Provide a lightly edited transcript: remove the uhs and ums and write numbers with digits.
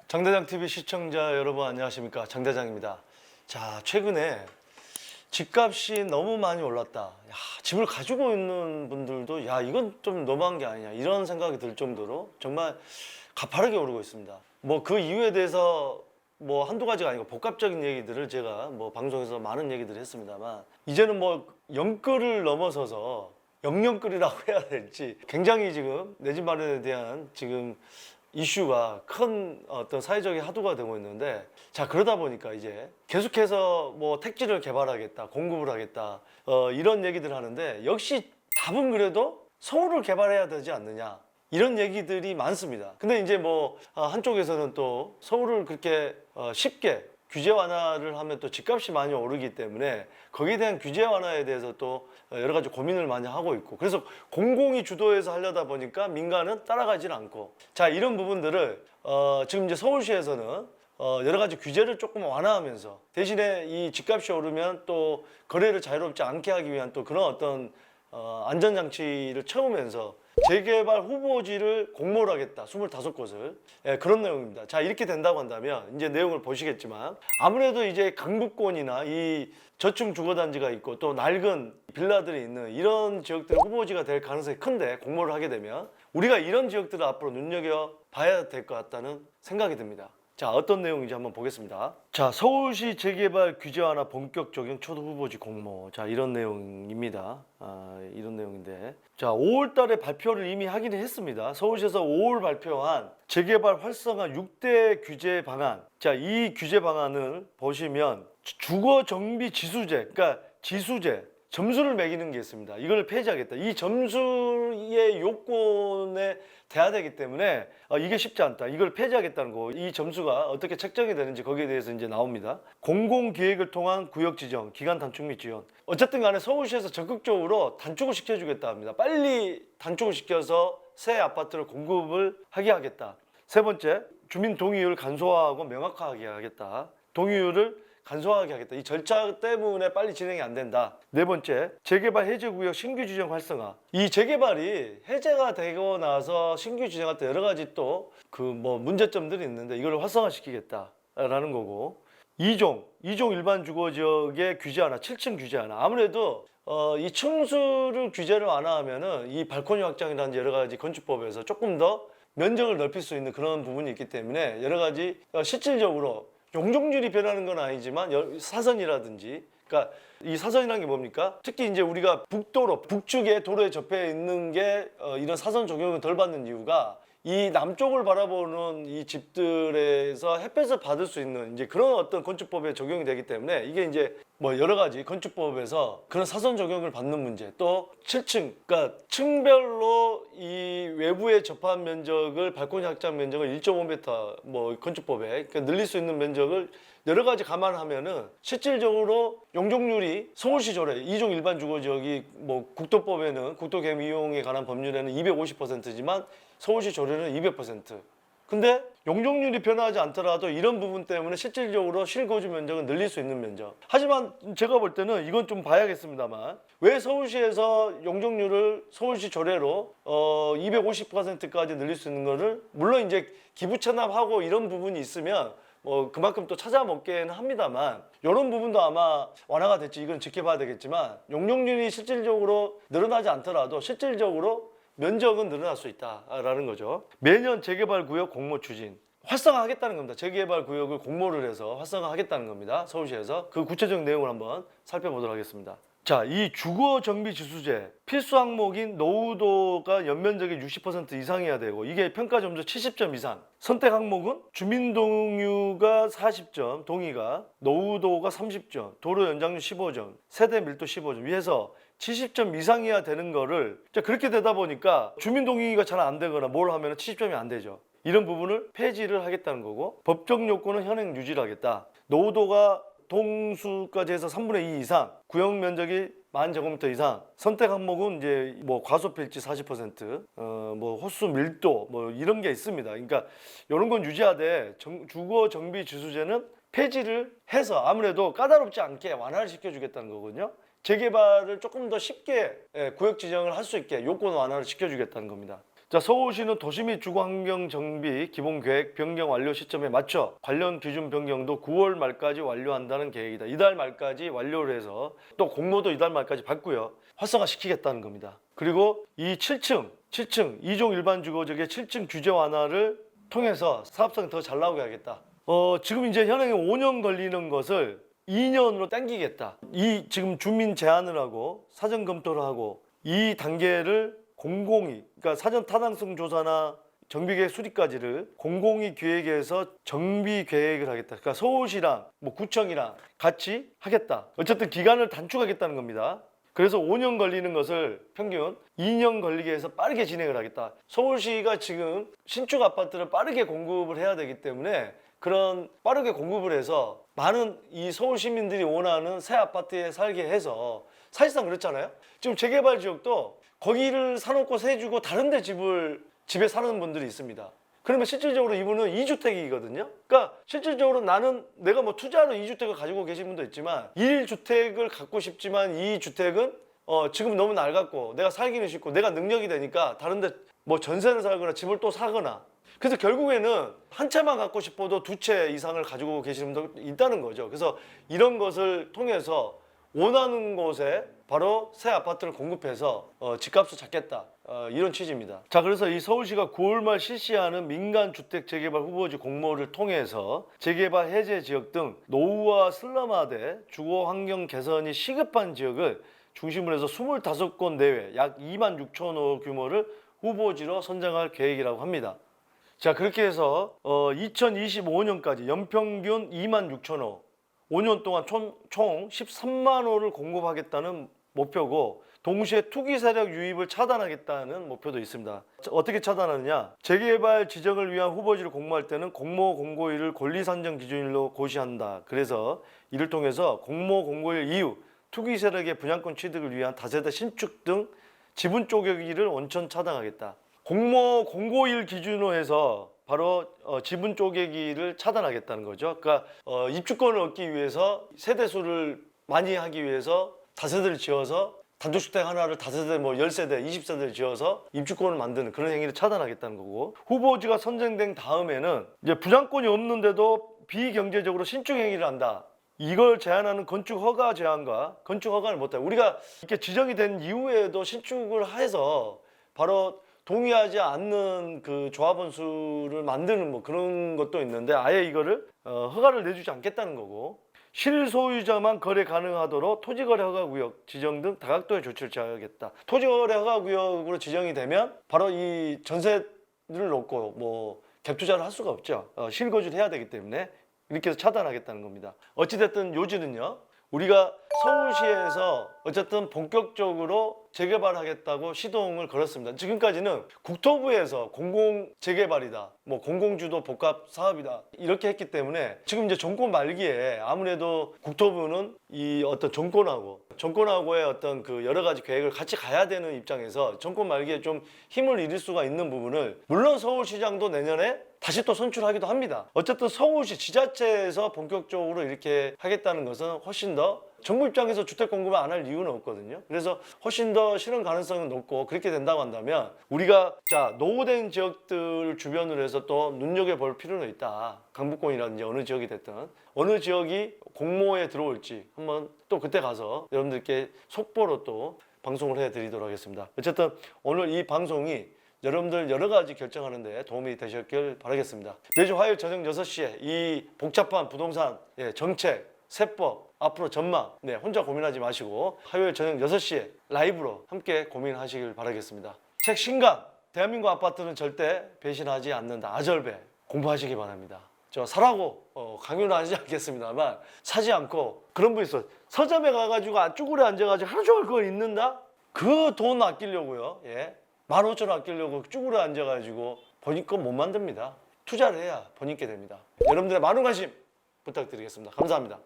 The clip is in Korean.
장대장 TV 시청자 여러분 안녕하십니까? 장대장입니다. 자, 최근에 집값이 너무 많이 올랐다. 야, 집을 가지고 있는 분들도 야, 이건 좀 너무한 게 아니냐 이런 생각이 들 정도로 정말 가파르게 오르고 있습니다. 뭐 그 이유에 대해서 뭐 한두 가지가 아니고 복합적인 얘기들을 제가 뭐 방송에서 많은 얘기들을 했습니다만 이제는 뭐 영끌을 넘어서서 영영끌이라고 해야 될지 굉장히 지금 내 집 마련에 대한 지금 이슈가 큰 어떤 사회적인 화두가 되고 있는데, 자, 그러다 보니까 이제 계속해서 뭐 택지를 개발하겠다, 공급을 하겠다, 이런 얘기들 하는데 역시 답은 그래도 서울을 개발해야 되지 않느냐 이런 얘기들이 많습니다. 근데 이제 뭐 한쪽에서는 또 서울을 그렇게 쉽게 규제 완화를 하면 또 집값이 많이 오르기 때문에 거기에 대한 규제 완화에 대해서 또 여러 가지 고민을 많이 하고 있고, 그래서 공공이 주도해서 하려다 보니까 민간은 따라가지는 않고, 자, 이런 부분들을 지금 이제 서울시에서는 여러 가지 규제를 조금 완화하면서 대신에 이 집값이 오르면 또 거래를 자유롭지 않게 하기 위한 또 그런 어떤 안전장치를 채우면서 재개발 후보지를 공모를 하겠다. 25곳을. 예, 그런 내용입니다. 자, 이렇게 된다고 한다면 이제 내용을 보시겠지만 아무래도 이제 강북권이나 이 저층 주거단지가 있고 또 낡은 빌라들이 있는 이런 지역들의 후보지가 될 가능성이 큰데, 공모를 하게 되면 우리가 이런 지역들을 앞으로 눈여겨봐야 될 것 같다는 생각이 듭니다. 자, 어떤 내용인지 한번 보겠습니다. 자, 서울시 재개발 규제 완화 본격 적용 초도 후보지 공모. 자, 이런 내용입니다. 이런 내용인데, 자, 5월 달에 발표를 이미 하기는 했습니다. 서울시에서 5월 발표한 재개발 활성화 6대 규제 방안. 자, 이 규제 방안을 보시면 주거 정비 지수제, 그러니까 지수제, 점수를 매기는 게 있습니다. 이걸 폐지하겠다. 이 점수의 요건에 돼야 되기 때문에 이게 쉽지 않다. 이걸 폐지하겠다는 거. 이 점수가 어떻게 책정이 되는지 거기에 대해서 이제 나옵니다. 공공기획을 통한 구역 지정, 기간 단축 및 지원. 어쨌든 간에 서울시에서 적극적으로 단축을 시켜주겠다 합니다. 빨리 단축을 시켜서 새 아파트를 공급을 하게 하겠다. 세 번째, 주민 동의율 간소화하고 명확하게 하겠다. 동의율을 간소화하게 하겠다. 이 절차 때문에 빨리 진행이 안 된다. 네 번째, 재개발 해제구역 신규 지정 활성화. 이 재개발이 해제가 되고 나서 신규 지정할 때 여러 가지 또 그 뭐 문제점들이 있는데 이걸 활성화시키겠다라는 거고. 2종 일반 주거 지역의 규제 하나, 7층 규제 하나. 아무래도 이 층수를 규제를 완화하면은 이 발코니 확장이라든지 여러 가지 건축법에서 조금 더 면적을 넓힐 수 있는 그런 부분이 있기 때문에 여러 가지 실질적으로 용적률이 변하는 건 아니지만 사선이라든지, 그러니까 이 사선이라는 게 뭡니까? 특히 이제 우리가 북도로, 북측에 도로에 접해 있는 게 이런 사선 적용을 덜 받는 이유가 이 남쪽을 바라보는 이 집들에서 햇볕을 받을 수 있는 이제 그런 어떤 건축법에 적용이 되기 때문에 이게 이제 뭐 여러 가지 건축법에서 그런 사선 적용을 받는 문제, 또 7층, 그러니까 층별로 이 외부에 접한 면적을, 발코니 확장 면적을 1.5m 뭐 건축법에 그러니까 늘릴 수 있는 면적을 여러 가지 감안하면은 실질적으로 용적률이 서울시 조례 2종 일반 주거 지역이 뭐 국도법에는 국도개발 이용에 관한 법률에는 250%지만 서울시 조례는 200%. 근데 용적률이 변화하지 않더라도 이런 부분 때문에 실질적으로 실거주 면적은 늘릴 수 있는 면적. 하지만 제가 볼 때는 이건 좀 봐야겠습니다만, 왜 서울시에서 용적률을 서울시 조례로 250%까지 늘릴 수 있는 거를, 물론 이제 기부 체납하고 이런 부분이 있으면 뭐 그만큼 또 찾아먹기는 합니다만, 이런 부분도 아마 완화가 될지 이건 지켜봐야 되겠지만, 용적률이 실질적으로 늘어나지 않더라도 실질적으로 면적은 늘어날 수 있다라는 거죠. 매년 재개발 구역 공모 추진. 활성화하겠다는 겁니다. 재개발 구역을 공모를 해서 활성화하겠다는 겁니다. 서울시에서. 그 구체적 내용을 한번 살펴보도록 하겠습니다. 자, 이 주거 정비 지수제 필수 항목인 노후도가 연면적의 60% 이상이어야 되고, 이게 평가 점수 70점 이상. 선택 항목은 주민 동의가 40점, 동의가, 노후도가 30점, 도로 연장률 15점, 세대 밀도 15점 위해서 70점 이상이어야 되는 거를, 그렇게 되다 보니까 주민 동의가 잘 안 되거나 뭘 하면 70점이 안 되죠. 이런 부분을 폐지를 하겠다는 거고, 법적 요건은 현행 유지를 하겠다. 노후도가 동수까지 해서 3분의 2 이상, 구역 면적이 10,000제곱미터 이상, 선택 항목은 이제 뭐 과소필지 40%, 뭐 호수 밀도 뭐 이런 게 있습니다. 그러니까 이런 건 유지하되 주거 정비 지수제는 폐지를 해서 아무래도 까다롭지 않게 완화를 시켜주겠다는 거거든요. 재개발을 조금 더 쉽게 구역 지정을 할 수 있게 요건 완화를 시켜주겠다는 겁니다. 자, 서울시는 도시 및 주거 환경 정비 기본 계획 변경 완료 시점에 맞춰 관련 기준 변경도 9월 말까지 완료한다는 계획이다. 이달 말까지 완료를 해서 또 공모도 이달 말까지 받고요. 활성화시키겠다는 겁니다. 그리고 이 7층 2종 일반 주거지역의 7층 규제 완화를 통해서 사업성이 더 잘 나오게 하겠다. 지금 이제 현행에 5년 걸리는 것을 2년으로 당기겠다. 이 지금 주민 제안을 하고 사전 검토를 하고 이 단계를 공공이, 그러니까 사전 타당성 조사나 정비계획 수립까지를 공공이 기획해서 정비 계획을 하겠다. 그러니까 서울시랑 뭐 구청이랑 같이 하겠다. 어쨌든 기간을 단축하겠다는 겁니다. 그래서 5년 걸리는 것을 평균 2년 걸리게 해서 빠르게 진행을 하겠다. 서울시가 지금 신축 아파트를 빠르게 공급을 해야 되기 때문에 그런 빠르게 공급을 해서 많은 이 서울 시민들이 원하는 새 아파트에 살게 해서, 사실상 그렇잖아요. 지금 재개발 지역도 거기를 사놓고 세주고 다른 데 집에 사는 분들이 있습니다. 그러면 실질적으로 이분은 2주택이거든요. 그러니까 실질적으로 내가 뭐 투자로 2주택을 가지고 계신 분도 있지만 1주택을 갖고 싶지만 이 주택은 지금 너무 낡았고 내가 살기는 싫고 내가 능력이 되니까 다른 데 뭐 전세를 살거나 집을 또 사거나, 그래서 결국에는 한 채만 갖고 싶어도 두 채 이상을 가지고 계시는 분도 있다는 거죠. 그래서 이런 것을 통해서 원하는 곳에 바로 새 아파트를 공급해서 집값을 잡겠다, 이런 취지입니다. 자, 그래서 이 서울시가 9월 말 실시하는 민간 주택 재개발 후보지 공모를 통해서 재개발 해제 지역 등 노후화 슬럼화돼 주거 환경 개선이 시급한 지역을 중심으로 해서 25곳 내외 약 2만 6천 호 규모를 후보지로 선정할 계획이라고 합니다. 자, 그렇게 해서 2025년까지 연평균 2만 6천 호, 5년 동안 총 13만 호를 공급하겠다는 목표고, 동시에 투기 세력 유입을 차단하겠다는 목표도 있습니다. 어떻게 차단하느냐? 재개발 지정을 위한 후보지를 공모할 때는 공모 공고일을 권리 산정 기준일로 고시한다. 그래서 이를 통해서 공모 공고일 이후 투기 세력의 분양권 취득을 위한 다세대 신축 등 지분 쪼개기를 원천 차단하겠다. 공모 공고일 기준으로 해서 바로 지분 쪼개기를 차단하겠다는 거죠. 그러니까 입주권을 얻기 위해서 세대수를 많이 하기 위해서 다세대를 지어서 단독주택 하나를 다세대, 뭐 10세대, 20세대를 지어서 입주권을 만드는 그런 행위를 차단하겠다는 거고, 후보지가 선정된 다음에는 이제 분양권이 없는데도 비경제적으로 신축 행위를 한다. 이걸 제한하는 건축 허가 제한과 건축 허가를 못해. 우리가 이렇게 지정이 된 이후에도 신축을 해서 바로 동의하지 않는 그 조합원 수를 만드는 뭐 그런 것도 있는데, 아예 이거를 허가를 내주지 않겠다는 거고, 실소유자만 거래 가능하도록 토지거래 허가구역 지정 등 다각도의 조치를 취하겠다. 토지거래 허가구역으로 지정이 되면 바로 이 전세를 놓고 뭐 갭투자를 할 수가 없죠. 실거주를 해야 되기 때문에 이렇게 해서 차단하겠다는 겁니다. 어찌됐든 요지는요, 우리가 서울시에서 어쨌든 본격적으로 재개발하겠다고 시동을 걸었습니다. 지금까지는 국토부에서 공공 재개발이다, 뭐 공공주도 복합 사업이다 이렇게 했기 때문에 지금 이제 정권 말기에 아무래도 국토부는 이 어떤 정권하고의 어떤 그 여러 가지 계획을 같이 가야 되는 입장에서 정권 말기에 좀 힘을 잃을 수가 있는 부분을, 물론 서울시장도 내년에 다시 또 선출하기도 합니다. 어쨌든 서울시 지자체에서 본격적으로 이렇게 하겠다는 것은 훨씬 더 정부 입장에서 주택 공급을 안 할 이유는 없거든요. 그래서 훨씬 더 실현 가능성은 높고, 그렇게 된다고 한다면 우리가 노후된 지역들 주변으로 해서 또 눈여겨볼 필요는 있다. 강북권이라든지 어느 지역이 됐든 어느 지역이 공모에 들어올지 한번 또 그때 가서 여러분들께 속보로 또 방송을 해드리도록 하겠습니다. 어쨌든 오늘 이 방송이 여러분들 여러 가지 결정하는 데 도움이 되셨길 바라겠습니다. 매주 화요일 저녁 6시에 이 복잡한 부동산 정책, 세법, 앞으로 전망, 혼자 고민하지 마시고 화요일 저녁 6시에 라이브로 함께 고민하시길 바라겠습니다. 책 신간, 대한민국 아파트는 절대 배신하지 않는다. 아절배 공부하시기 바랍니다. 저 사라고 강요는 하지 않겠습니다만 사지 않고, 그런 분 있어요. 서점에 가가지고 쭈그려 앉아가지고 하루 종일 그걸 읽는다? 그 돈 아끼려고요. 15,000원 아끼려고 쭈그려 앉아가지고 본인권 못 만듭니다. 투자를 해야 본인께 됩니다. 여러분들의 많은 관심 부탁드리겠습니다. 감사합니다.